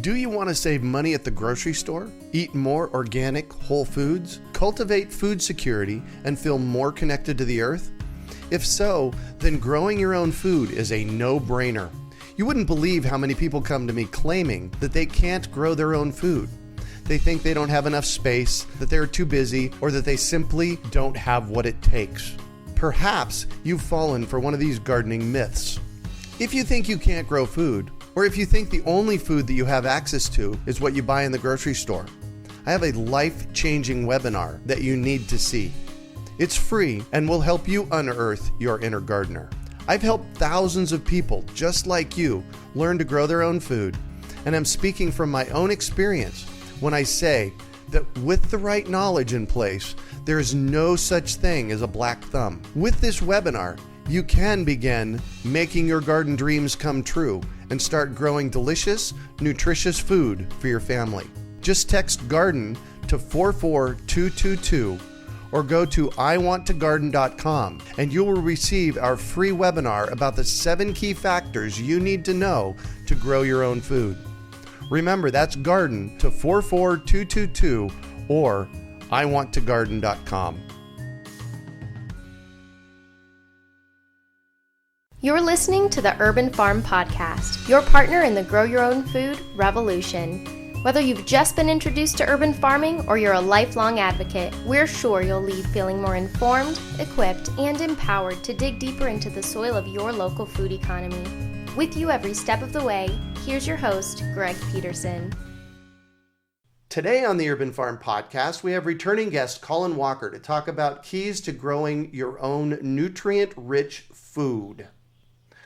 Do you want to save money at the grocery store, eat more organic, whole foods, cultivate food security, and feel more connected to the earth? If so, then growing your own food is a no-brainer. You wouldn't believe how many people come to me claiming that they can't grow their own food. They think they don't have enough space, that they're too busy, or that they simply don't have what it takes. Perhaps you've fallen for one of these gardening myths. If you think you can't grow food, or if you think the only food that you have access to is what you buy in the grocery store, I have a life-changing webinar that you need to see. It's free and will help you unearth your inner gardener. I've helped thousands of people just like you learn to grow their own food, and I'm speaking from my own experience when I say that with the right knowledge in place, there is no such thing as a black thumb. With this webinar, you can begin making your garden dreams come true and start growing delicious, nutritious food for your family. Just text GARDEN to 44222 or go to iwanttogarden.com and you will receive our free webinar about the 7 key factors you need to know to grow your own food. Remember, that's GARDEN to 44222 or iwanttogarden.com. You're listening to the Urban Farm Podcast, your partner in the Grow Your Own Food revolution. Whether you've just been introduced to urban farming or you're a lifelong advocate, we're sure you'll leave feeling more informed, equipped, and empowered to dig deeper into the soil of your local food economy. With you every step of the way, here's your host, Greg Peterson. Today on the Urban Farm Podcast, we have returning guest Colin Walker to talk about keys to growing your own nutrient-rich food.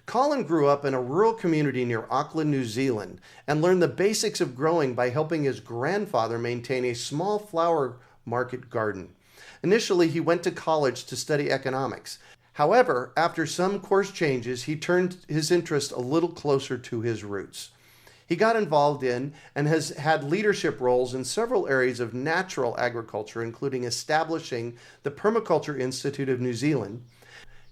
Colin grew up in a rural community near Auckland, New Zealand, and learned the basics of growing by helping his grandfather maintain a small flower market garden. Initially, he went to college to study economics. However, after some course changes, he turned his interest a little closer to his roots. He got involved in and has had leadership roles in several areas of natural agriculture, including establishing the Permaculture Institute of New Zealand,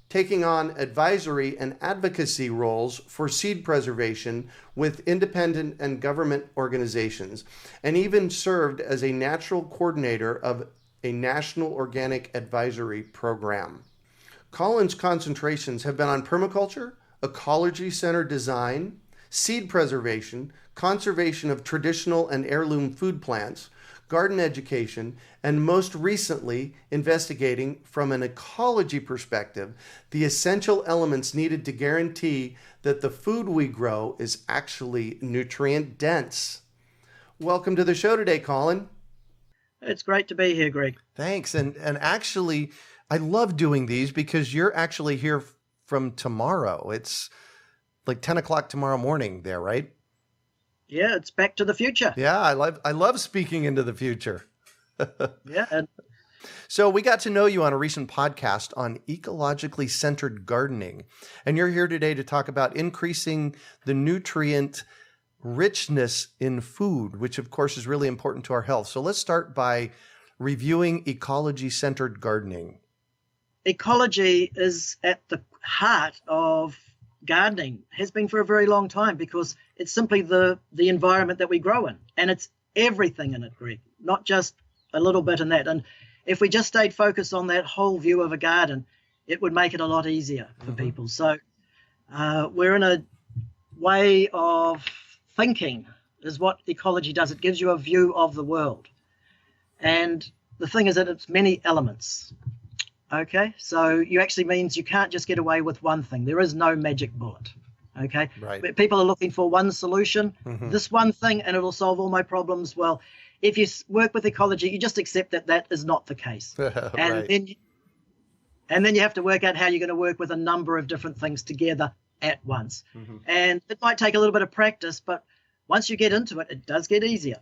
taking on advisory and advocacy roles for seed preservation with independent and government organizations, and even served as a natural coordinator of a national organic advisory program. Colin's concentrations have been on permaculture, ecology-centered design, seed preservation, conservation of traditional and heirloom food plants, garden education, and most recently, investigating from an ecology perspective the essential elements needed to guarantee that the food we grow is actually nutrient dense. Welcome to the show today, Colin. It's great to be here, Greg. Thanks. And actually, I love doing these because you're actually here from tomorrow. It's like 10 o'clock tomorrow morning there, right? Yeah, it's back to the future. Yeah, I love speaking into the future. Yeah. So we got to know you on a recent podcast on ecologically-centered gardening, and you're here today to talk about increasing the nutrient richness in food, which of course is really important to our health. So let's start by reviewing ecology-centered gardening. Ecology is at the heart of gardening, has been for a very long time, because it's simply the environment that we grow in, and it's everything in it, Greg, not just a little bit in that. And if we just stayed focused on that whole view of a garden, it would make it a lot easier for people. So we're in a way of thinking is what ecology does. It gives you a view of the world. And the thing is that it's many elements. Okay, so you actually means you can't just get away with one thing. There is no magic bullet. Okay, right. But people are looking for one solution, this one thing, and it'll solve all my problems. Well, if you work with ecology, you just accept that that is not the case. And right. then you have to work out how you're going to work with a number of different things together at once. And it might take a little bit of practice, but once you get into it, it does get easier.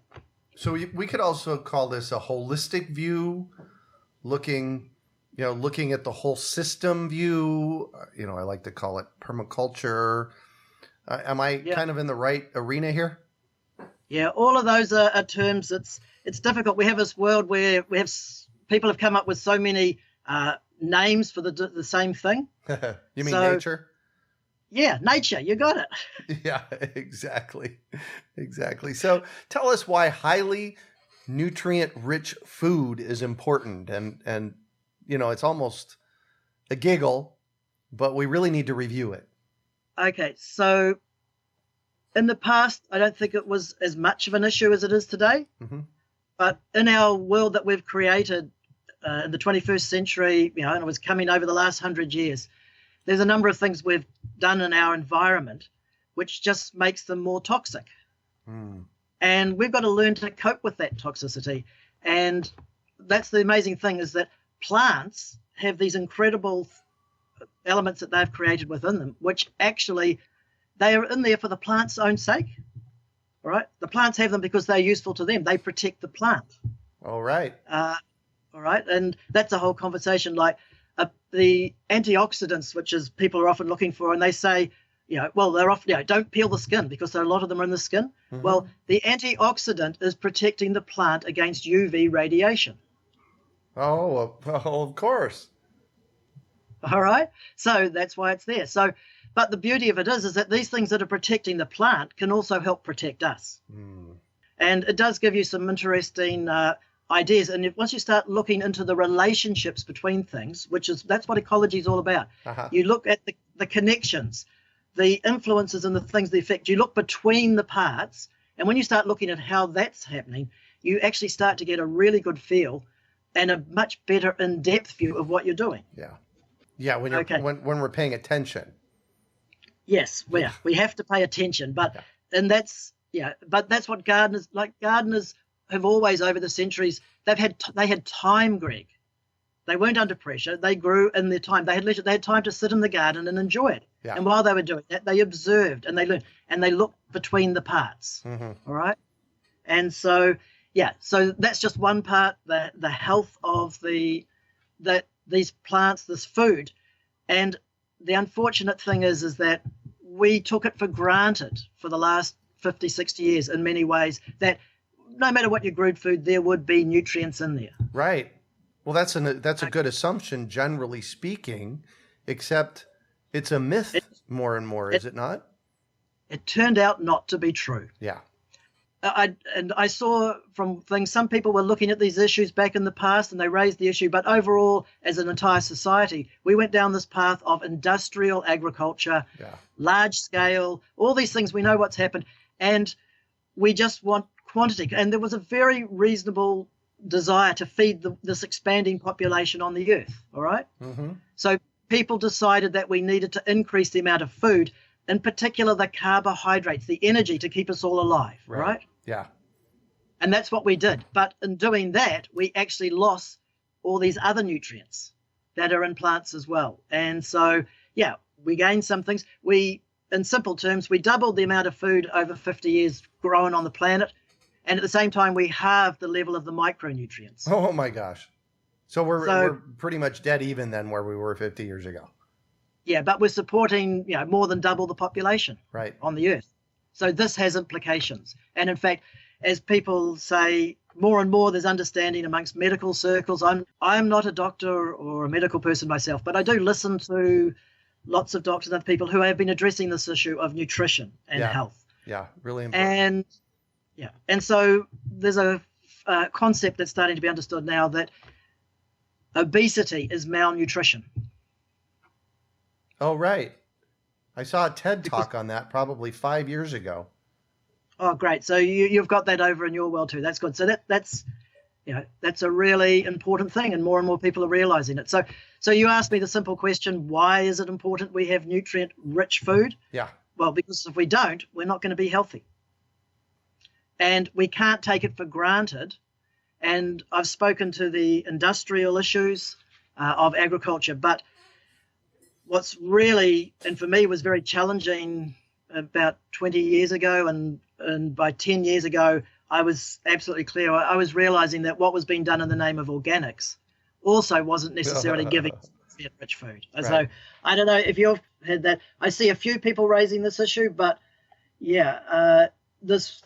So we could also call this a holistic view, looking at the whole system view. I like to call it permaculture. Am I kind of in the right arena here? Yeah, all of those are terms. It's difficult. We have this world where people have come up with so many names for the same thing. You mean nature? Yeah, nature, you got it. Yeah, exactly. So tell us why highly nutrient-rich food is important. And it's almost a giggle, but we really need to review it. Okay, so in the past, I don't think it was as much of an issue as it is today. Mm-hmm. But in our world that we've created in the 21st century, and it was coming over the last 100 years, there's a number of things we've done in our environment which just makes them more toxic. Mm. And we've got to learn to cope with that toxicity. And that's the amazing thing, is that plants have these incredible elements that they've created within them, which actually they are in there for the plant's own sake. All right. The plants have them because they're useful to them. They protect the plant. All right. All right. And that's a whole conversation, like the antioxidants, which is people are often looking for, and they say, well, they're often, don't peel the skin because a lot of them are in the skin. Mm-hmm. Well, the antioxidant is protecting the plant against UV radiation. Oh, of course. All right. So that's why it's there. So, but the beauty of it is that these things that are protecting the plant can also help protect us. Mm. And it does give you some interesting ideas. And once you start looking into the relationships between things, that's what ecology is all about. Uh-huh. You look at the connections, the influences and the things that affect. You look between the parts. And when you start looking at how that's happening, you actually start to get a really good feel and a much better in-depth view of what you're doing. Yeah. Yeah, when we're paying attention. Yes, we have to pay attention, but that's what gardeners have always over the centuries. They had time, Greg. They weren't under pressure. They grew in their time. They had leisure. They had time to sit in the garden and enjoy it. Yeah. And while they were doing that, they observed and they learned and they looked between the parts. Mm-hmm. All right, and so that's just one part. The health of these plants, this food. And the unfortunate thing is that we took it for granted for the last 50, 60 years in many ways, that no matter what you growed food, there would be nutrients in there. Right. Well, that's a good assumption, generally speaking, except it's a myth more and more, is it not? It turned out not to be true. Yeah. I saw from things, some people were looking at these issues back in the past and they raised the issue, but overall, as an entire society, we went down this path of industrial agriculture, large scale, all these things. We know what's happened, and we just want quantity. And there was a very reasonable desire to feed this expanding population on the earth, all right? Mm-hmm. So people decided that we needed to increase the amount of food, in particular the carbohydrates, the energy to keep us all alive, right? Yeah. And that's what we did. But in doing that, we actually lost all these other nutrients that are in plants as well. And so, we gained some things. In simple terms, we doubled the amount of food over 50 years grown on the planet. And at the same time, we halved the level of the micronutrients. Oh, my gosh. So we're pretty much dead even than where we were 50 years ago. Yeah, but we're supporting, more than double the population on the earth. So this has implications. And in fact, as people say more and more, there's understanding amongst medical circles. I'm not a doctor or a medical person myself, but I do listen to lots of doctors and other people who have been addressing this issue of nutrition and health. Yeah, really important. And so there's a concept that's starting to be understood now that obesity is malnutrition. Oh, right. I saw a TED talk on that probably 5 years ago. Oh, great. So you've got that over in your world too. That's good. So that's a really important thing, and more people are realizing it. So you asked me the simple question, why is it important we have nutrient-rich food? Yeah. Well, because if we don't, we're not going to be healthy. And we can't take it for granted. And I've spoken to the industrial issues of agriculture, but what's really, and for me, was very challenging about 20 years ago, and by 10 years ago, I was absolutely clear. I was realizing that what was being done in the name of organics also wasn't necessarily giving rich food. Right. So I don't know if you've had that. I see a few people raising this issue, but this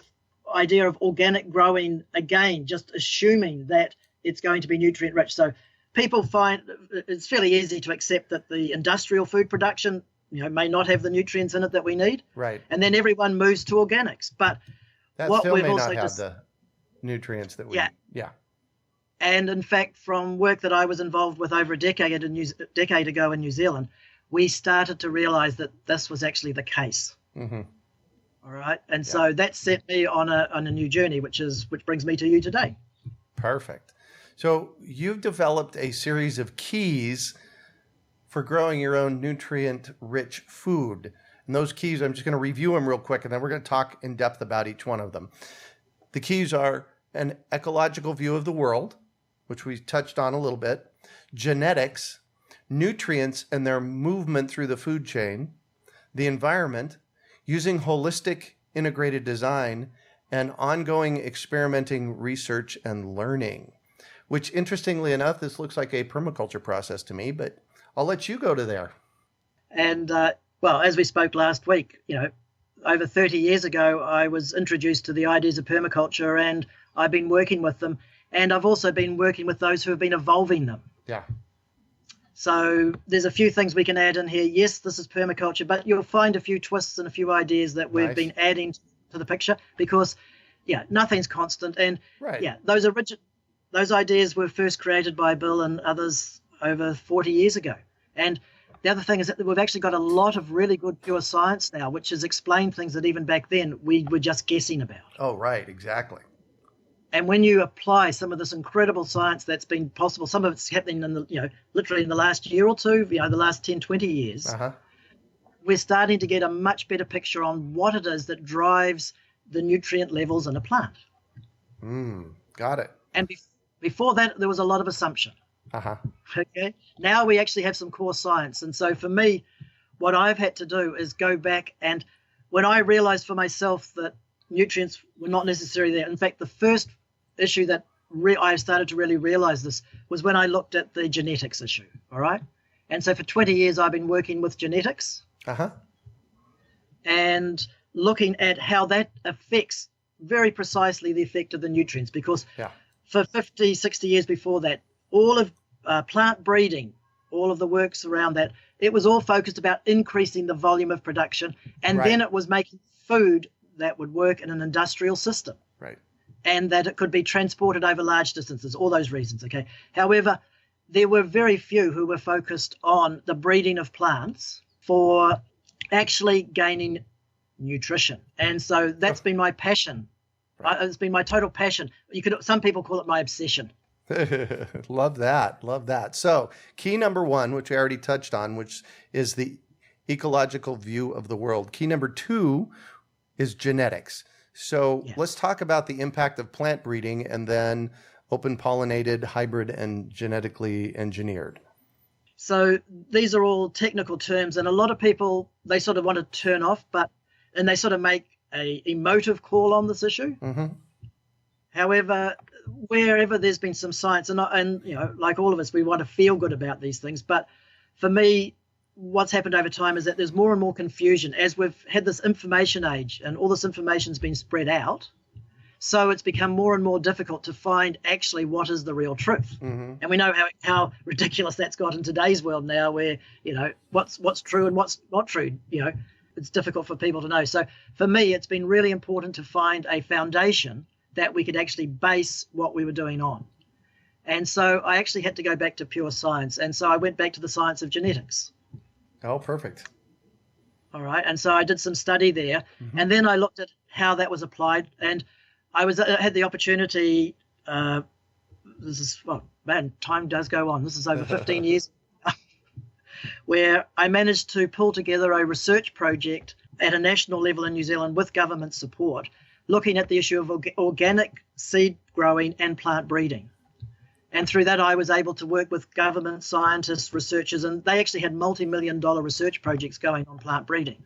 idea of organic growing, again, just assuming that it's going to be nutrient rich. So people find it's fairly easy to accept that the industrial food production may not have the nutrients in it that we need. Right. And then everyone moves to organics. But that what still we've may also not have the nutrients that we yeah. need. Yeah. And in fact, from work that I was involved with over a decade ago in New Zealand, we started to realize that this was actually the case. Mm-hmm. All right. And so that set me on a new journey, which brings me to you today. Perfect. So you've developed a series of keys for growing your own nutrient-rich food. And those keys, I'm just going to review them real quick, and then we're going to talk in depth about each one of them. The keys are an ecological view of the world, which we touched on a little bit, genetics, nutrients and their movement through the food chain, the environment, using holistic integrated design, and ongoing experimenting, research, and learning, which interestingly enough, this looks like a permaculture process to me, but I'll let you go to there. And well, as we spoke last week, over 30 years ago, I was introduced to the ideas of permaculture, and I've been working with them. And I've also been working with those who have been evolving them. Yeah. So there's a few things we can add in here. Yes, this is permaculture, but you'll find a few twists and a few ideas that we've been adding to the picture because, nothing's constant. And those ideas were first created by Bill and others over 40 years ago. And the other thing is that we've actually got a lot of really good pure science now, which has explained things that even back then we were just guessing about. Oh, right. Exactly. And when you apply some of this incredible science that's been possible, some of it's happening in literally in the last year or two, the last 10, 20 years, we're starting to get a much better picture on what it is that drives the nutrient levels in a plant. Got it. And before that, there was a lot of assumption. Okay. Now we actually have some core science. And so for me, what I've had to do is go back, and when I realized for myself that nutrients were not necessarily there, in fact, the first issue that I started to really realize this was when I looked at the genetics issue. All right. And so for 20 years, I've been working with genetics and looking at how that affects very precisely the effect of the nutrients, because for 50, 60 years before that, all of plant breeding, all of the works around that, it was all focused about increasing the volume of production. And then it was making food that would work in an industrial system. Right. And that it could be transported over large distances, all those reasons, okay? However, there were very few who were focused on the breeding of plants for actually gaining nutrition. And so that's been my passion. Right. It's been my total passion. Some people call it my obsession. Love that. Love that. So key number one, which we already touched on, which is the ecological view of the world. Key number two is genetics. So let's talk about the impact of plant breeding and then open pollinated, hybrid, and genetically engineered. So these are all technical terms, and a lot of people, they sort of want to turn off, and they sort of make a emotive call on this issue. However, wherever there's been some science, and like all of us, we want to feel good about these things. But for me, what's happened over time is that there's more and more confusion as we've had this information age, and all this information's been spread out. So it's become more and more difficult to find actually what is the real truth. And we know how ridiculous that's got in today's world now, where what's true and what's not true. It's difficult for people to know. So for me, it's been really important to find a foundation that we could actually base what we were doing on. And so I actually had to go back to pure science. And so I went back to the science of genetics. Oh, perfect. All right. And so I did some study there. And then I looked at how that was applied. And I had the opportunity, time does go on. This is over 15 years, where I managed to pull together a research project at a national level in New Zealand with government support, looking at the issue of organic seed growing and plant breeding. And through that, I was able to work with government scientists, researchers, and they actually had multi-million-dollar research projects going on plant breeding.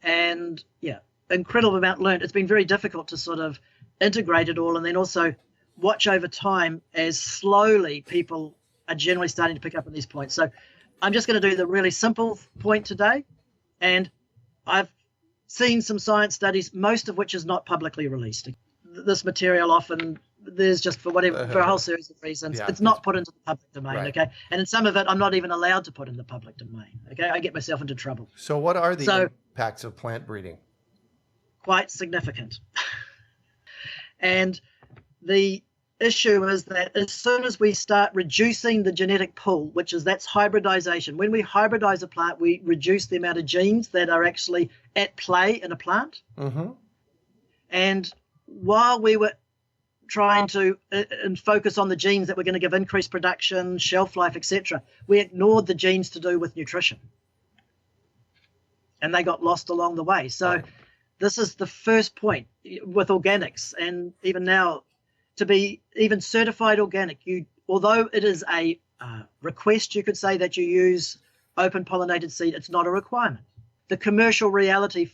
And incredible amount learned. It's been very difficult to sort of integrate it all, and then also watch over time as slowly people are generally starting to pick up on these points. So I'm just going to do the really simple point today. And I've seen some science studies, most of which is not publicly released. This material often there's just for a whole series of reasons, it's not put into the public domain, right. okay? And in some of it, I'm not even allowed to put in the public domain, okay? I get myself into trouble. So what are the impacts of plant breeding? Quite significant. And the issue is that as soon as we start reducing the genetic pool, that's hybridization. When we hybridize a plant, we reduce the amount of genes that are actually at play in a plant. Mm-hmm. And while we were trying to focus on the genes that were going to give increased production, shelf life, etc., we ignored the genes to do with nutrition. And they got lost along the way. So this is the first point with organics. And even now, to be even certified organic, although it is a request, you could say, that you use open pollinated seed, it's not a requirement. The commercial reality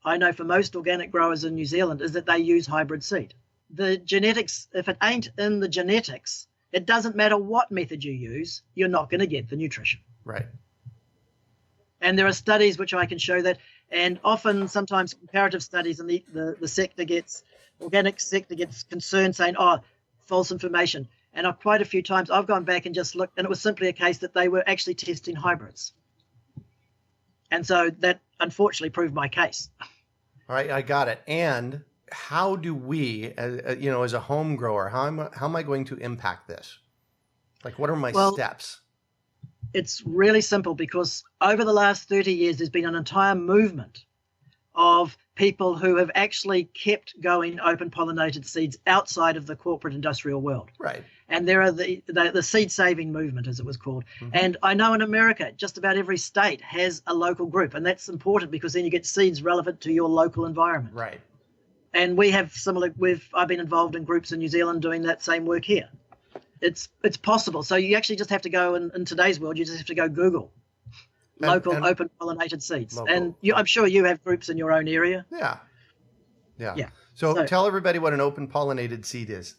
I know for most organic growers in New Zealand is that they use hybrid seed. The genetics, if it ain't in the genetics, it doesn't matter what method you use, you're not going to get the nutrition. Right. And there are studies which I can show that, and often sometimes comparative studies, and the organic sector gets concerned saying, false information. And quite a few times I've gone back and just looked, and it was simply a case that they were actually testing hybrids. And so that unfortunately proved my case. All right, I got it. And how do we, as a home grower, how am I going to impact this? Like, what are my steps? It's really simple, because over the last 30 years, there's been an entire movement of people who have actually kept going open pollinated seeds outside of the corporate industrial world. Right. And there are the seed saving movement, as it was called. Mm-hmm. And I know in America, just about every state has a local group, and that's important because then you get seeds relevant to your local environment. Right. And we have I've been involved in groups in New Zealand doing that same work here. It's possible. So you actually just have to go in today's world, you just have to go Google local open pollinated seeds. Local. And I'm sure you have groups in your own area. Yeah. So tell everybody what an open pollinated seed is.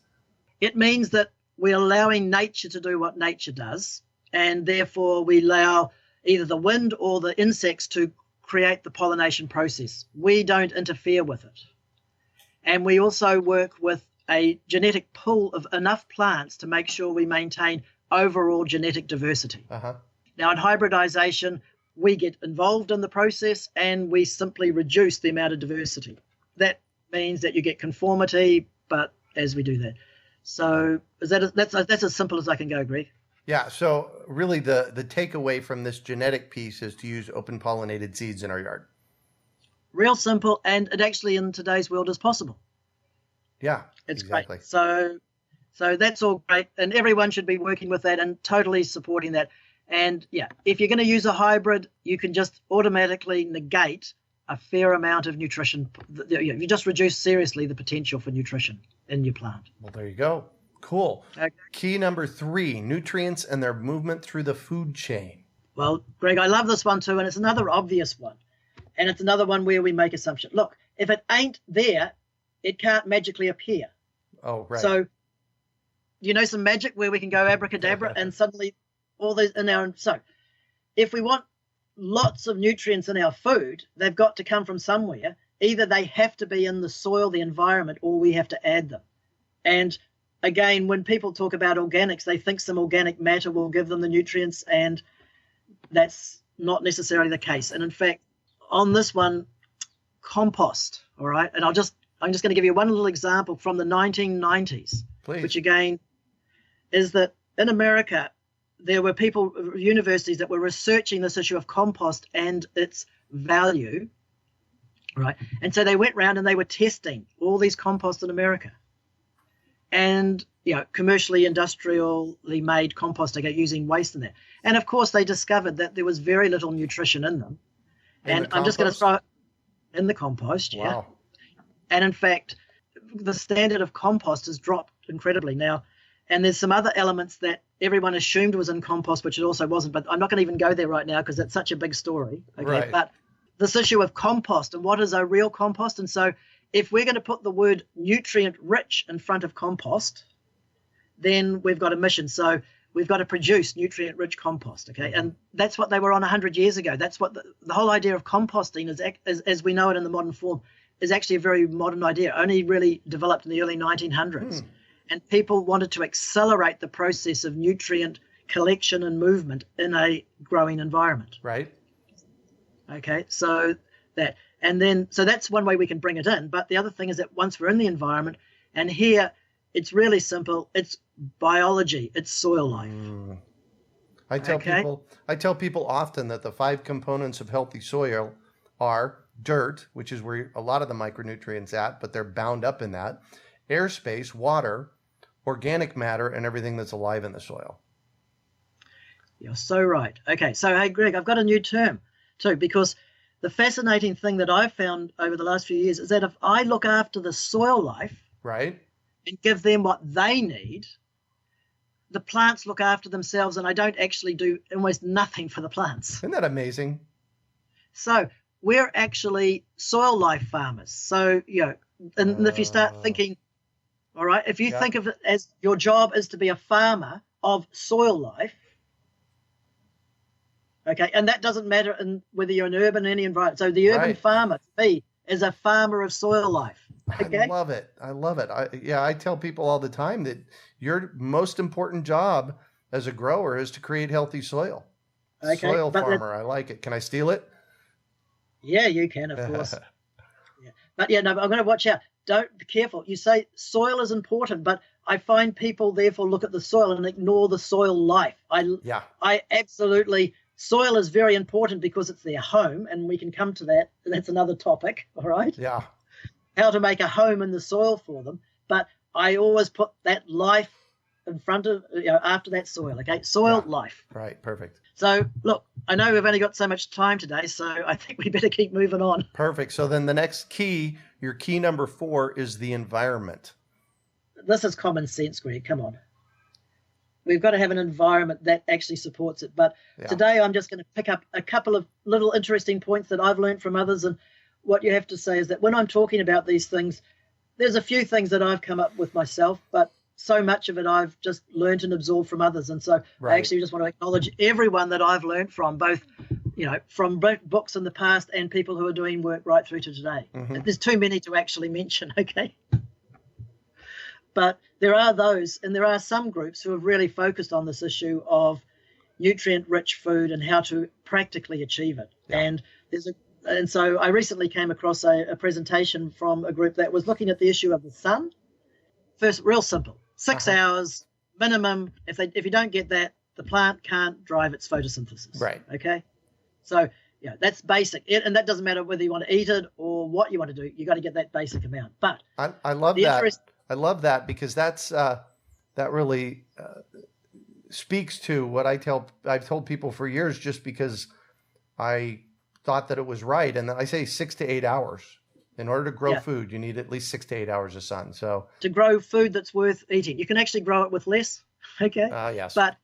It means that we're allowing nature to do what nature does, and therefore we allow either the wind or the insects to create the pollination process. We don't interfere with it. And we also work with a genetic pool of enough plants to make sure we maintain overall genetic diversity. Uh-huh. Now, in hybridization, we get involved in the process and we simply reduce the amount of diversity. That means that you get conformity, but as we do that. So that's as simple as I can go, Greg. Yeah, so really the takeaway from this genetic piece is to use open pollinated seeds in our yard. Real simple, and it actually in today's world is possible. Yeah, it's exactly. Great. So that's all great, and everyone should be working with that and totally supporting that. And yeah, if you're going to use a hybrid, you can just automatically negate a fair amount of nutrition. You just reduce seriously the potential for nutrition in your plant. Well, there you go. Cool. Okay. Key number 3, nutrients and their movement through the food chain. Well, Greg, I love this one too, and it's another obvious one. And it's another one where we make assumptions. Look, if it ain't there, it can't magically appear. Oh, right. So, some magic where we can go abracadabra and suddenly all these in our. So, if we want lots of nutrients in our food, they've got to come from somewhere. Either they have to be in the soil, the environment, or we have to add them. And again, when people talk about organics, they think some organic matter will give them the nutrients, and that's not necessarily the case. And in fact, on this one, compost, all right? And I'm just going to give you one little example from the 1990s, Please. Which again is that in America, there were universities that were researching this issue of compost and its value, right? And so they went around and they were testing all these composts in America. And, commercially, industrially made compost, using waste in there. And of course, they discovered that there was very little nutrition in them. And I'm just going to throw it in the compost. Wow. Yeah. And in fact, the standard of compost has dropped incredibly now. And there's some other elements that everyone assumed was in compost, which it also wasn't. But I'm not going to even go there right now because it's such a big story. Okay. Right. But this issue of compost and what is a real compost. And so if we're going to put the word nutrient rich in front of compost, then we've got a mission. So we've got to produce nutrient rich compost. Okay. And that's what they were on 100 years ago. That's what the whole idea of composting is, as we know it in the modern form, is actually a very modern idea, only really developed in the early 1900s. and people wanted to accelerate the process of nutrient collection and movement in a growing environment. Right. Okay, so that's one way we can bring it in. But the other thing is that once we're in the environment, and here it's really simple, it's biology, it's soil life. I tell people often that the 5 components of healthy soil are dirt, which is where a lot of the micronutrients at, but they're bound up in that, airspace, water, organic matter, and everything that's alive in the soil. You're so right. Okay, so hey, Greg, I've got a new term too, because the fascinating thing that I've found over the last few years is that if I look after the soil life, right, and give them what they need, the plants look after themselves, and I don't actually do almost nothing for the plants. Isn't that amazing? So we're actually soil life farmers. So, and if you start thinking, all right, if you think of it as your job is to be a farmer of soil life, okay, and that doesn't matter in whether you're in urban or any environment. So the urban farmer, to me, is a farmer of soil life. Okay? I love it. I tell people all the time that your most important job as a grower is to create healthy soil. Okay, soil farmer. I like it. Can I steal it? Yeah, you can, of course. But I'm going to watch out. Don't be careful. You say soil is important, but I find people therefore look at the soil and ignore the soil life. I absolutely, soil is very important because it's their home, and we can come to that. That's another topic. All right. Yeah. How to make a home in the soil for them. But I always put that life in front of, after that soil. Okay. Soil life. Right. Perfect. So look, I know we've only got so much time today, so I think we better keep moving on. Perfect. So then the next key, your key number 4, is the environment. This is common sense, Greg. Come on. We've got to have an environment that actually supports it. But today I'm just going to pick up a couple of little interesting points that I've learned from others. And what you have to say is that when I'm talking about these things, there's a few things that I've come up with myself, but so much of it I've just learned and absorbed from others. And so I actually just want to acknowledge everyone that I've learned from, both, from books in the past and people who are doing work right through to today. Mm-hmm. There's too many to actually mention, okay? But there are those, and there are some groups who have really focused on this issue of nutrient-rich food and how to practically achieve it. Yeah. And so I recently came across a presentation from a group that was looking at the issue of the sun. First, real simple, 6 hours minimum. If you don't get that, the plant can't drive its photosynthesis. Right. Okay. So that's basic, and that doesn't matter whether you want to eat it or what you want to do. You got to get that basic amount. But I love that. I love that because that really speaks to what I've told people for years, just because I thought that it was right. And I say 6 to 8 hours. In order to grow food, you need at least 6 to 8 hours of sun. So to grow food that's worth eating, you can actually grow it with less. Okay. Yes. But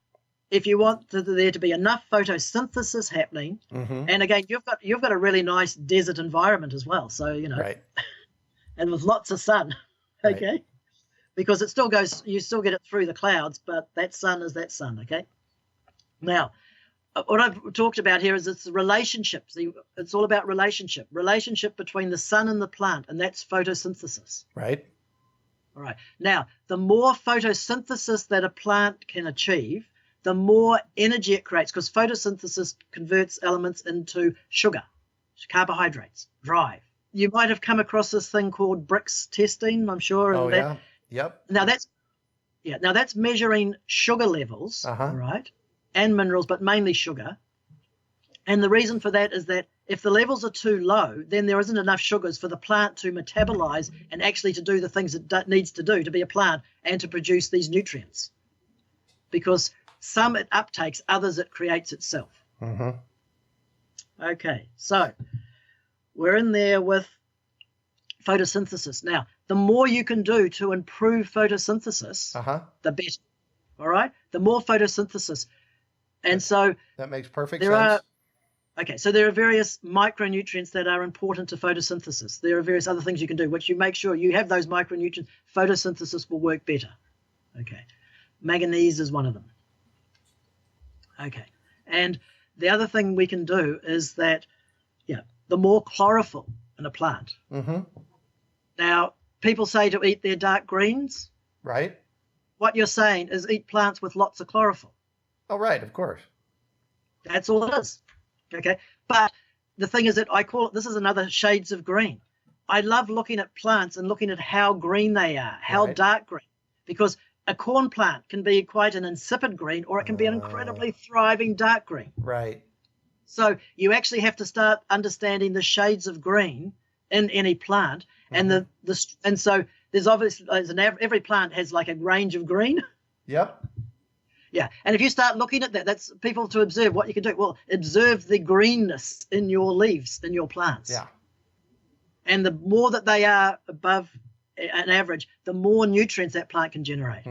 if you want there to be enough photosynthesis happening, and again, you've got a really nice desert environment as well. So right. And with lots of sun. Okay. Right. Because it still goes, you still get it through the clouds, but that sun is that sun. Okay. Now, what I've talked about here is it's the relationship. See, it's all about relationship between the sun and the plant, and that's photosynthesis. Right. All right. Now, the more photosynthesis that a plant can achieve, the more energy it creates, because photosynthesis converts elements into sugar, carbohydrates, drive. You might have come across this thing called Brix testing, I'm sure. Oh, yeah. Yep. Now that's measuring sugar levels, right? And minerals, but mainly sugar. And the reason for that is that if the levels are too low, then there isn't enough sugars for the plant to metabolize and actually to do the things it needs to do to be a plant and to produce these nutrients. Because some it uptakes, others it creates itself. Okay, so we're in there with photosynthesis. Now, the more you can do to improve photosynthesis, the better. All right? The more photosynthesis. And so that makes perfect sense. So there are various micronutrients that are important to photosynthesis. There are various other things you can do, which you make sure you have those micronutrients. Photosynthesis will work better. Okay. Manganese is one of them. Okay. And the other thing we can do is that, the more chlorophyll in a plant. Now, people say to eat their dark greens. Right. what you're saying is eat plants with lots of chlorophyll. Oh, right, of course. That's all it is. Okay. But the thing is that I call it, this is another shades of green. I love looking at plants and looking at how green they are, how dark green, because a corn plant can be quite an insipid green, or it can be an incredibly thriving dark green. Right. So you actually have to start understanding the shades of green in any plant, and and so there's obviously every plant has like a range of green. Yep. Yeah, and if you start looking at that, that's people to observe what you can do. Well, observe the greenness in your leaves, in your plants. Yeah. And the more that they are above an average, the more nutrients that plant can generate.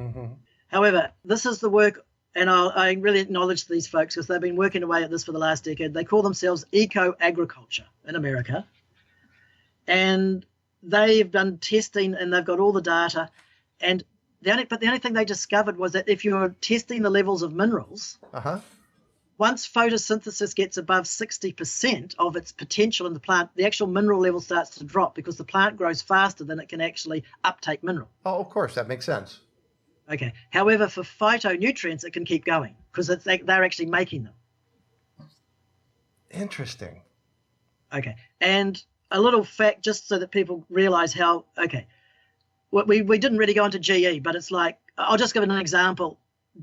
However, this is the work, and I really acknowledge these folks because they've been working away at this for the last decade. They call themselves eco-agriculture in America. And they've done testing and they've got all the data. And the only thing they discovered was that if you're testing the levels of minerals, once photosynthesis gets above 60% of its potential in the plant, the actual mineral level starts to drop because the plant grows faster than it can actually uptake mineral. Oh, of course, that makes sense. Okay. However, for phytonutrients, it can keep going because they're actually making them. Interesting. Okay. And a little fact, just so that people realize how, we didn't really go into GE, but it's like, I'll just give an example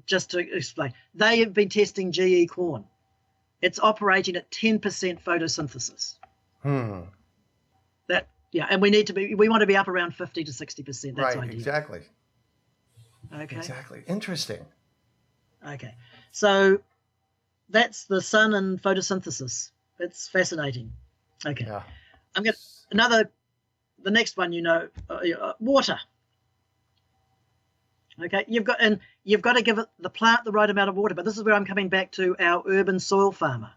just to explain. They have been testing GE corn. It's operating at 10% photosynthesis. And we want to be up around 50 to 60%. That's ideal. Exactly. Okay. Exactly. Interesting. Okay. So that's the sun and photosynthesis. It's fascinating. Okay. Yeah. The next one, water. Okay, you've got to give the plant the right amount of water, but this is where I'm coming back to our urban soil farmer.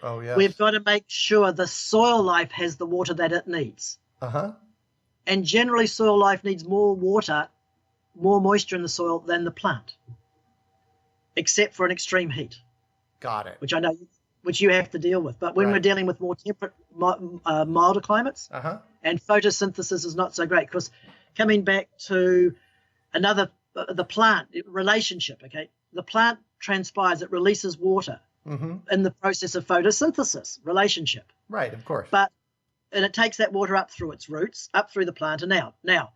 Oh, yes. We've got to make sure the soil life has the water that it needs. And generally, soil life needs more water, more moisture in the soil than the plant, except for an extreme heat. Got it. Which you have to deal with. But when we're dealing with more temperate, milder climates, and photosynthesis is not so great, because coming back to the plant relationship, okay, the plant transpires, it releases water in the process of photosynthesis relationship. Right, of course. And it takes that water up through its roots, up through the plant and out. Now,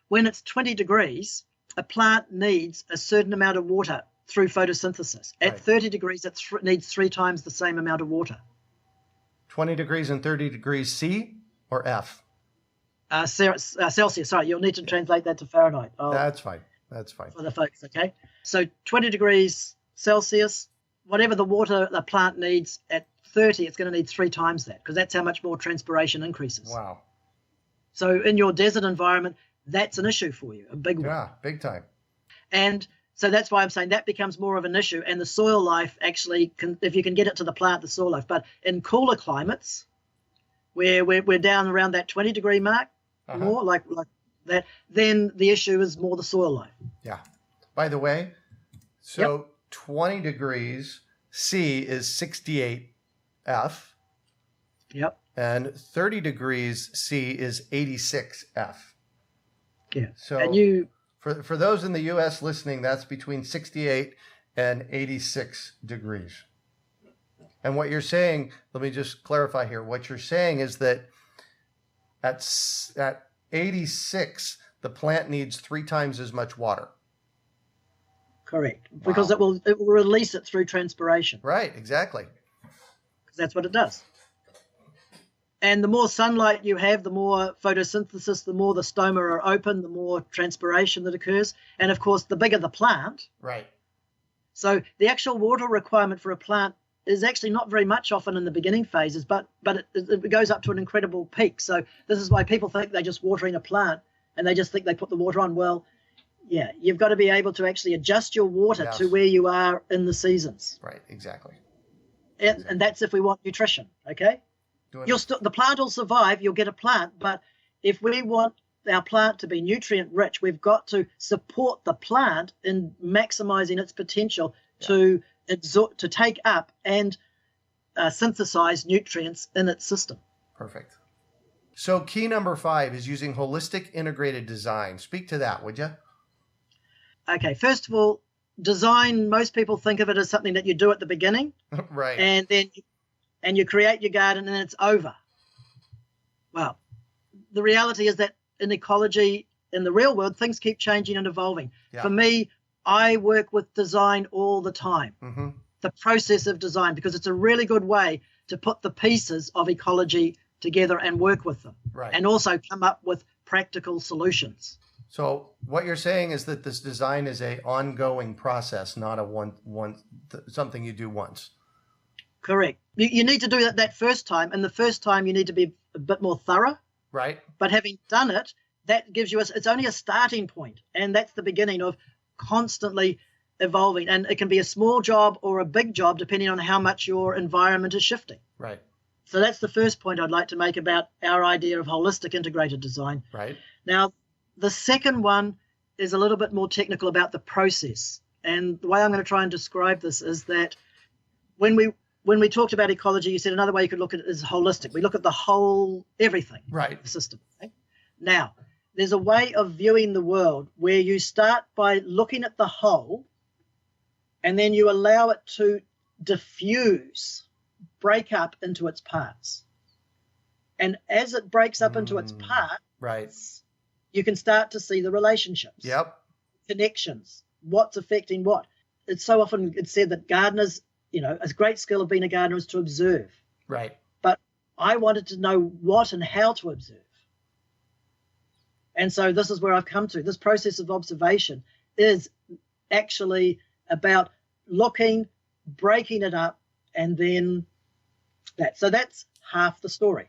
when it's 20 degrees, a plant needs a certain amount of water through photosynthesis. At 30 degrees, it needs 3 times the same amount of water. 20 degrees and 30 degrees C or F? Celsius. Sorry, you'll need to translate that to Fahrenheit. That's fine. That's fine. For the folks, okay? So 20 degrees Celsius, whatever the water the plant needs at 30, it's going to need 3 times that, because that's how much more transpiration increases. Wow. So in your desert environment, that's an issue for you, a big one. Yeah, big time. And so that's why I'm saying that becomes more of an issue. And the soil life actually, if you can get it to the plant, the soil life. But in cooler climates, where we're down around that 20 degree mark, more like that, then the issue is more the soil life. Yeah. By the way, 20 degrees C is 68 F. Yep. And 30 degrees C is 86 F. Yeah. So and for those in the U.S. listening, that's between 68 and 86 degrees. And what you're saying, let me just clarify here. What you're saying is that at 86, the plant needs 3 times as much water. Correct. Wow. Because it will release it through transpiration. Right, exactly. Because that's what it does. And the more sunlight you have, the more photosynthesis, the more the stoma are open, the more transpiration that occurs. And of course, the bigger the plant. Right. So the actual water requirement for a plant is actually not very much often in the beginning phases, but it goes up to an incredible peak. So this is why people think they're just watering a plant and they just think they put the water on. Well, yeah, you've got to be able to actually adjust your water to where you are in the seasons. Right, exactly. And that's if we want nutrition, okay? The plant will survive, you'll get a plant, but if we want our plant to be nutrient rich, we've got to support the plant in maximizing its potential to take up and synthesize nutrients in its system. Perfect. So key number 5 is using holistic integrated design. Speak to that, would you? Okay, first of all, design, most people think of it as something that you do at the beginning. Right. And then you create your garden and then it's over. Well, the reality is that in ecology, in the real world, things keep changing and evolving. Yeah. For me, I work with design all the time, the process of design, because it's a really good way to put the pieces of ecology together and work with them, right, and also come up with practical solutions. So what you're saying is that this design is a ongoing process, not a something you do once. Correct. You need to do that first time, and the first time you need to be a bit more thorough. Right. But having done it, that gives you it's only a starting point, and that's the beginning of constantly evolving. And it can be a small job or a big job depending on how much your environment is shifting. Right. So that's the first point I'd like to make about our idea of holistic integrated design. Right. Now, the second one is a little bit more technical about the process. And the way I'm going to try and describe this is that when we talked about ecology, you said another way you could look at it is holistic. We look at the whole, everything, right, the system. Okay? Now, there's a way of viewing the world where you start by looking at the whole, and then you allow it to diffuse, break up into its parts. And as it breaks up into its parts, right, you can start to see the relationships, connections, what's affecting what. It's so often it's said that gardeners, a great skill of being a gardener is to observe. Right. But I wanted to know what and how to observe. And so this is where I've come to. This process of observation is actually about looking, breaking it up, and then that. So that's half the story.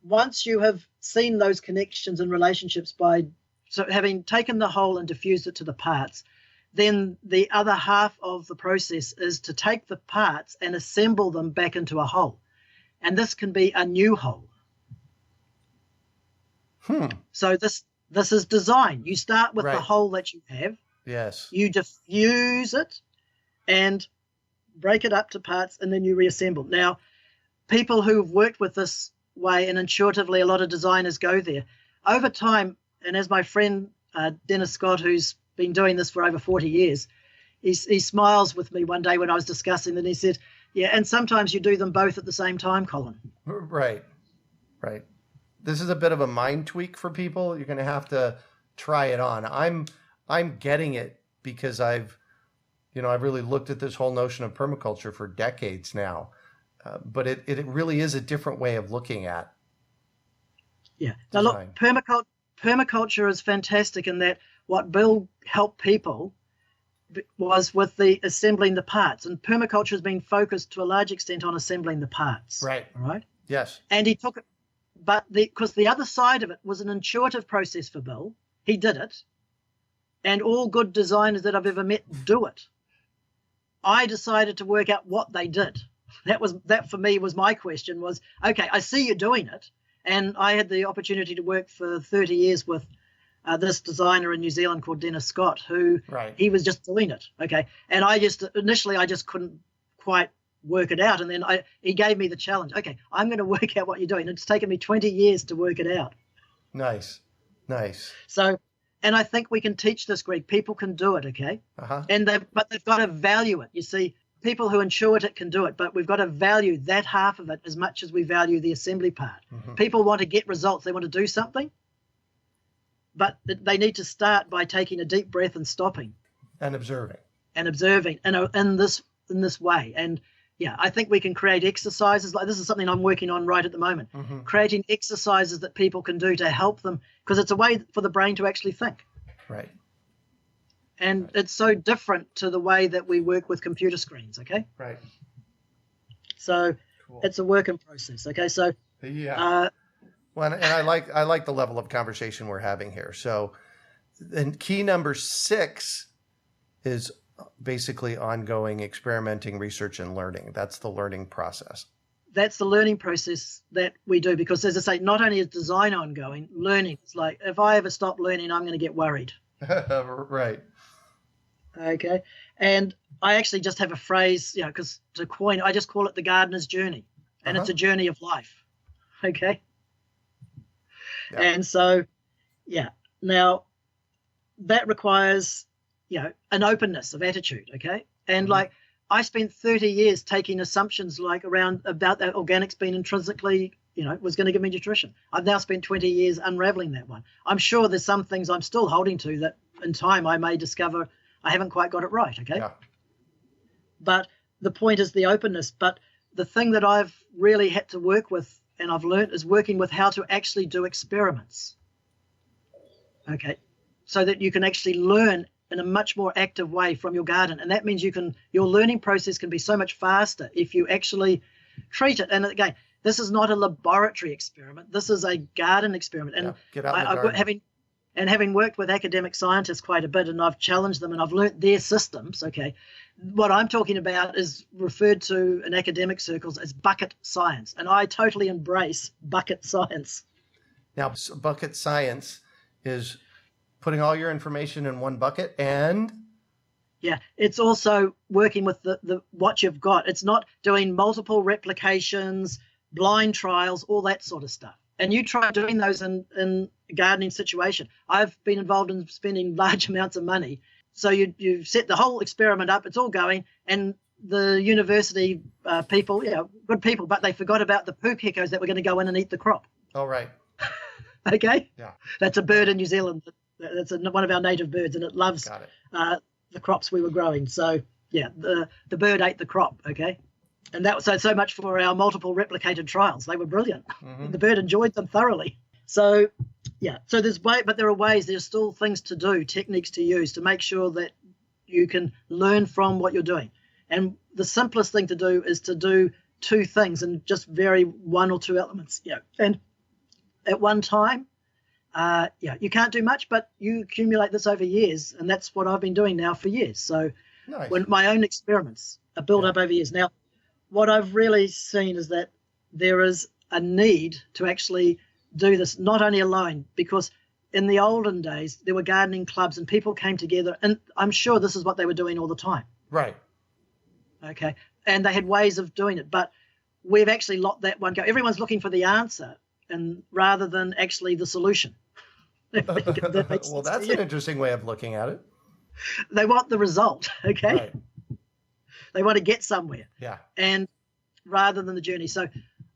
Once you have seen those connections and relationships so having taken the whole and diffused it to the parts, then the other half of the process is to take the parts and assemble them back into a whole. And this can be a new whole. So this is design. You start with the whole that you have. Yes. You diffuse it and break it up to parts, and then you reassemble. Now, people who've worked with this way, and intuitively a lot of designers go there, over time, and as my friend Dennis Scott, who's been doing this for over 40 years, he smiles with me one day when I was discussing, and he said, yeah, and sometimes you do them both at the same time, Colin. Right. This is a bit of a mind tweak for people. You're going to have to try it on. I'm getting it because I've really looked at this whole notion of permaculture for decades now. But it really is a different way of looking at. Yeah. Now look, permaculture is fantastic in that what Bill helped people was with the assembling the parts, and permaculture has been focused to a large extent on assembling the parts. Right. Right. Yes. And he took it, but because the other side of it was an intuitive process for Bill, he did it, and all good designers that I've ever met do it. I decided to work out what they did. That for me was my question was, okay, I see you doing it. And I had the opportunity to work for 30 years with this designer in New Zealand called Dennis Scott, who he was just doing it. Okay. And initially I just couldn't quite work it out. And then he gave me the challenge. Okay, I'm going to work out what you're doing. It's taken me 20 years to work it out. Nice. So, and I think we can teach this, Greg. People can do it. Okay. But they've got to value it. You see, people who intuit it can do it, but we've got to value that half of it as much as we value the assembly part. People want to get results. They want to do something, but they need to start by taking a deep breath and stopping. And observing. In this way. And yeah, I think we can create exercises. Like this is something I'm working on right at the moment. Creating exercises that people can do to help them, because it's a way for the brain to actually think. Right. And it's so different to the way that we work with computer screens, okay? Right. So It's a work in process, okay? So yeah. Well, and I like the level of conversation we're having here. So then key number 6 is basically ongoing experimenting, research, and learning. That's the learning process. That's the learning process that we do, because as I say, not only is design ongoing, learning. It's like, if I ever stop learning, I'm going to get worried. Right. Okay. And I actually just have a phrase, because to coin, I just call it the gardener's journey. And it's a journey of life. Okay. Yeah. And so, yeah. Now, that requires, an openness of attitude, okay? And like, I spent 30 years taking assumptions like about that organics being intrinsically, was going to give me nutrition. I've now spent 20 years unraveling that one. I'm sure there's some things I'm still holding to that in time I may discover I haven't quite got it right, okay? Yeah. But the point is the openness. But the thing that I've really had to work with and I've learned is working with how to actually do experiments, okay? So that you can actually learn in a much more active way from your garden. And that means your learning process can be so much faster if you actually treat it. And again, this is not a laboratory experiment. This is a garden experiment. And get out in the garden. Having worked with academic scientists quite a bit, and I've challenged them and I've learnt their systems, okay, what I'm talking about is referred to in academic circles as bucket science. And I totally embrace bucket science. Now, bucket science is putting all your information in one bucket and... Yeah, it's also working with the what you've got. It's not doing multiple replications, blind trials, all that sort of stuff. And you try doing those in a gardening situation. I've been involved in spending large amounts of money. So you set the whole experiment up, it's all going, and the university people, good people, but they forgot about the poo geckos that were going to go in and eat the crop. Oh, right. Okay? Yeah. That's a bird in New Zealand. That's one of our native birds, and it loves the crops we were growing. So, yeah, the bird ate the crop, okay? And that was so much for our multiple replicated trials. They were brilliant. The bird enjoyed them thoroughly. So, yeah, so there's still things to do, techniques to use to make sure that you can learn from what you're doing. And the simplest thing to do is to do two things and just vary one or two elements. And at one time, you can't do much, but you accumulate this over years, and that's what I've been doing now for years. So nice. When my own experiments are built up over years. Now, what I've really seen is that there is a need to actually do this, not only alone, because in the olden days, there were gardening clubs and people came together, and I'm sure this is what they were doing all the time. Right. Okay. And they had ways of doing it, but we've actually let that one go. Everyone's looking for the answer and rather than actually the solution. Well, that's an interesting way of looking at it. They want the result, okay? Right. They want to get somewhere. Yeah. And rather than the journey. So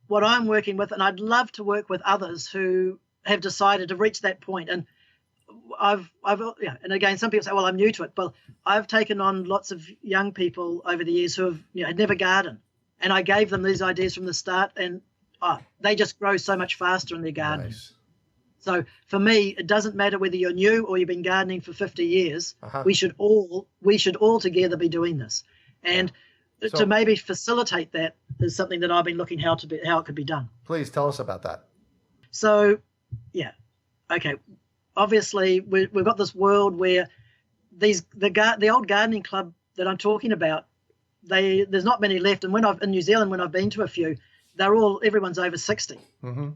what I'm working with, and I'd love to work with others who have decided to reach that point. And and again, some people say, well, I'm new to it. But I've taken on lots of young people over the years who have had never gardened. And I gave them these ideas from the start, and they just grow so much faster in their garden. Nice. So for me, it doesn't matter whether you're new or you've been gardening for 50 years. We should all together be doing this. And to maybe facilitate that is something that I've been looking how it could be done. Please tell us about that. So, okay. Obviously, we've got this world where the old gardening club that I'm talking about, there's not many left. And in New Zealand, when I've been to a few, everyone's over 60. Mm-hmm.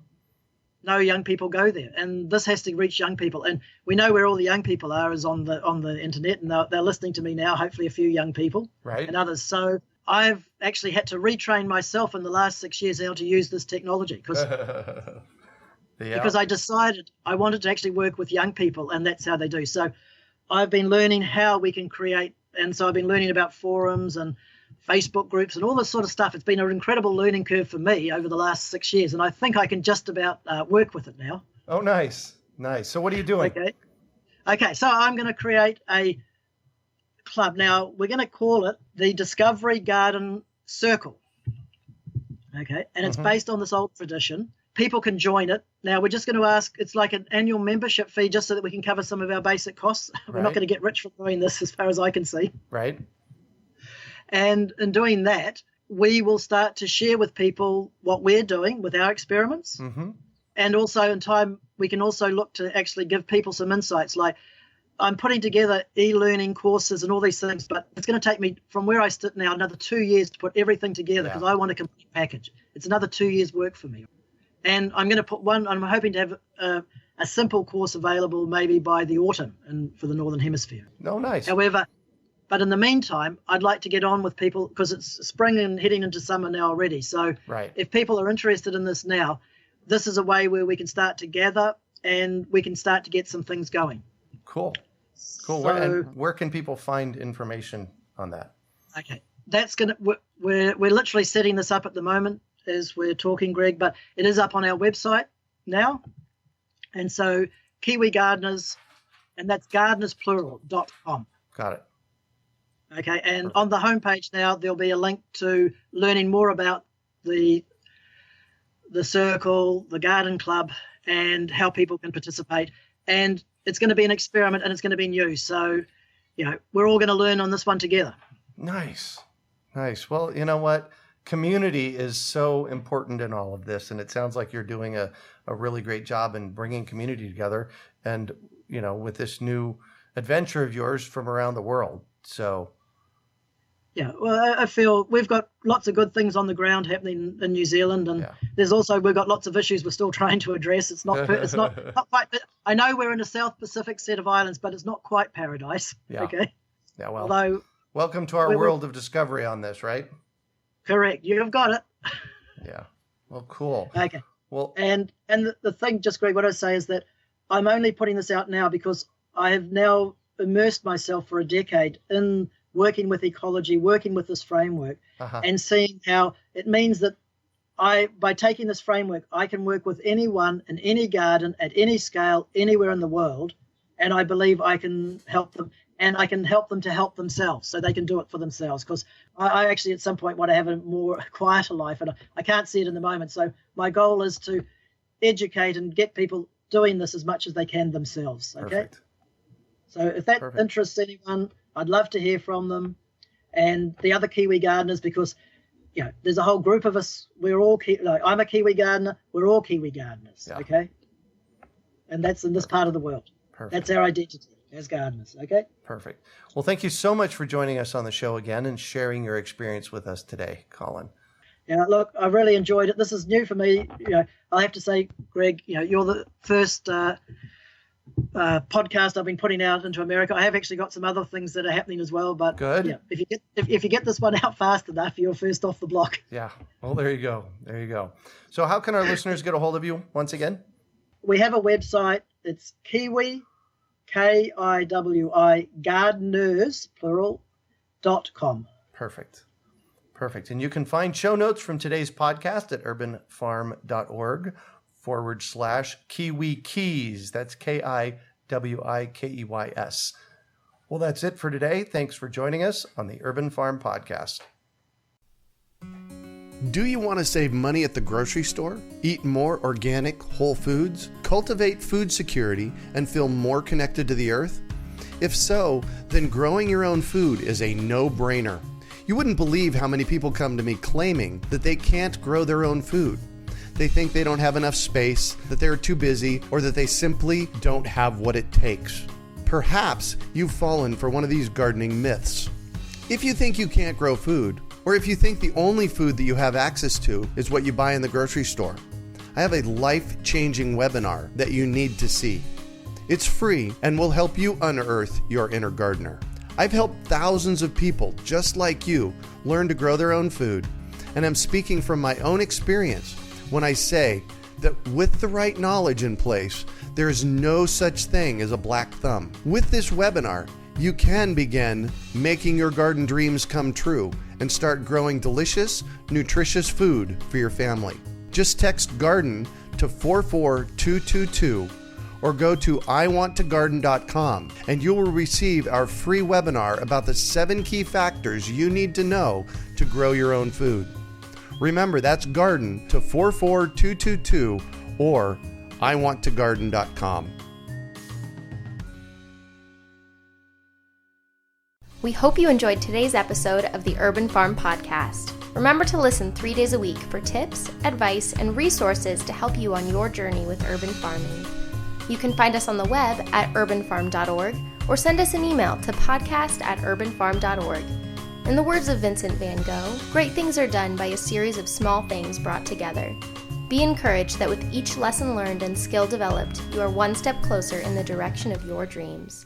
No young people go there, and this has to reach young people. And we know where all the young people are is on the internet, and they're listening to me now. Hopefully, a few young people, right, and others. So I've actually had to retrain myself in the last 6 years how to use this technology because I decided I wanted to actually work with young people, and that's how they do. So I've been learning how we can create, and so I've been learning about forums and Facebook groups and all this sort of stuff. It's been an incredible learning curve for me over the last 6 years, and I think I can just about work with it now. Oh, nice. So what are you doing? Okay. So I'm going to create a club. Now, we're going to call it the Discovery Garden Circle. Okay. And it's based on this old tradition. People can join it. Now, we're just going to ask, it's like an annual membership fee just so that we can cover some of our basic costs. We're not going to get rich from doing this as far as I can see. Right. And in doing that, we will start to share with people what we're doing with our experiments. Mm-hmm. And also in time, we can also look to actually give people some insights. Like I'm putting together e-learning courses and all these things, but it's going to take me from where I sit now another 2 years to put everything together because I want a complete package. It's another 2 years work for me. And I'm going to put I'm hoping to have a simple course available maybe by the autumn and for the Northern Hemisphere. Oh, nice. However, but in the meantime, I'd like to get on with people because it's spring and heading into summer now already. So if people are interested in this now, this is a way where we can start to gather and we can start to get some things going. Cool. Cool. So, And where can people find information on that? okay, we're literally setting this up at the moment as we're talking, Greg, but it is up on our website now. And so Kiwi Gardeners, and that's gardenersplural.com. Got it. Okay, and Perfect. on the homepage now, there'll be a link to learning more about the circle, the garden club, and how people can participate. And it's going to be an experiment, and it's going to be new. So, we're all going to learn on this one together. Nice. Well, you know what? Community is so important in all of this, and it sounds like you're doing a really great job in bringing community together, and with this new adventure of yours from around the world. So yeah, well, I feel we've got lots of good things on the ground happening in New Zealand, and we've got lots of issues we're still trying to address. It's not quite. I know we're in a South Pacific set of islands, but it's not quite paradise. Yeah. Okay. Yeah. Well, although welcome to our world of discovery on this, right? Correct. You've got it. Yeah. Well, cool. Okay. Well, and the thing, just Greg, what I say is that I'm only putting this out now because I have now immersed myself for a decade in working with ecology, working with this framework, and seeing how it means that by taking this framework, I can work with anyone in any garden at any scale, anywhere in the world, and I believe I can help them, and I can help them to help themselves so they can do it for themselves. Because I actually at some point want to have a more quieter life, and I can't see it in the moment. So my goal is to educate and get people doing this as much as they can themselves. Okay. Perfect. So if that interests anyone, I'd love to hear from them and the other Kiwi gardeners, because there's a whole group of us. We're all I'm a Kiwi gardener. We're all Kiwi gardeners. Yeah. Okay. And that's in this part of the world. Perfect. That's our identity as gardeners. Okay. Perfect. Well, thank you so much for joining us on the show again and sharing your experience with us today, Colin. Yeah, look, I really enjoyed it. This is new for me. I have to say, Greg, you're the first podcast I've been putting out into America. I have actually got some other things that are happening as well, but good. Yeah, if you get this one out fast enough, you're first off the block. Yeah. Well, there you go. So how can our listeners get a hold of you once again? We have a website. It's Kiwi, Kiwi, gardeners, plural.com. Perfect. And you can find show notes from today's podcast at urbanfarm.org/KiwiKeys. That's KIWIKEYS. Well, that's it for today. Thanks for joining us on the Urban Farm Podcast. Do you want to save money at the grocery store, eat more organic, whole foods, cultivate food security, and feel more connected to the earth? If so, then growing your own food is a no-brainer. You wouldn't believe how many people come to me claiming that they can't grow their own food. They think they don't have enough space, that they're too busy, or that they simply don't have what it takes. Perhaps you've fallen for one of these gardening myths. If you think you can't grow food, or if you think the only food that you have access to is what you buy in the grocery store, I have a life-changing webinar that you need to see. It's free and will help you unearth your inner gardener. I've helped thousands of people just like you learn to grow their own food, and I'm speaking from my own experience when I say that with the right knowledge in place, there is no such thing as a black thumb. With this webinar, you can begin making your garden dreams come true and start growing delicious, nutritious food for your family. Just text GARDEN to 44222 or go to iwanttogarden.com and you will receive our free webinar about the 7 key factors you need to know to grow your own food. Remember, that's GARDEN to 44222 or iwanttogarden.com. We hope you enjoyed today's episode of the Urban Farm Podcast. Remember to listen 3 days a week for tips, advice, and resources to help you on your journey with urban farming. You can find us on the web at urbanfarm.org or send us an email to podcast@urbanfarm.org. In the words of Vincent van Gogh, great things are done by a series of small things brought together. Be encouraged that with each lesson learned and skill developed, you are one step closer in the direction of your dreams.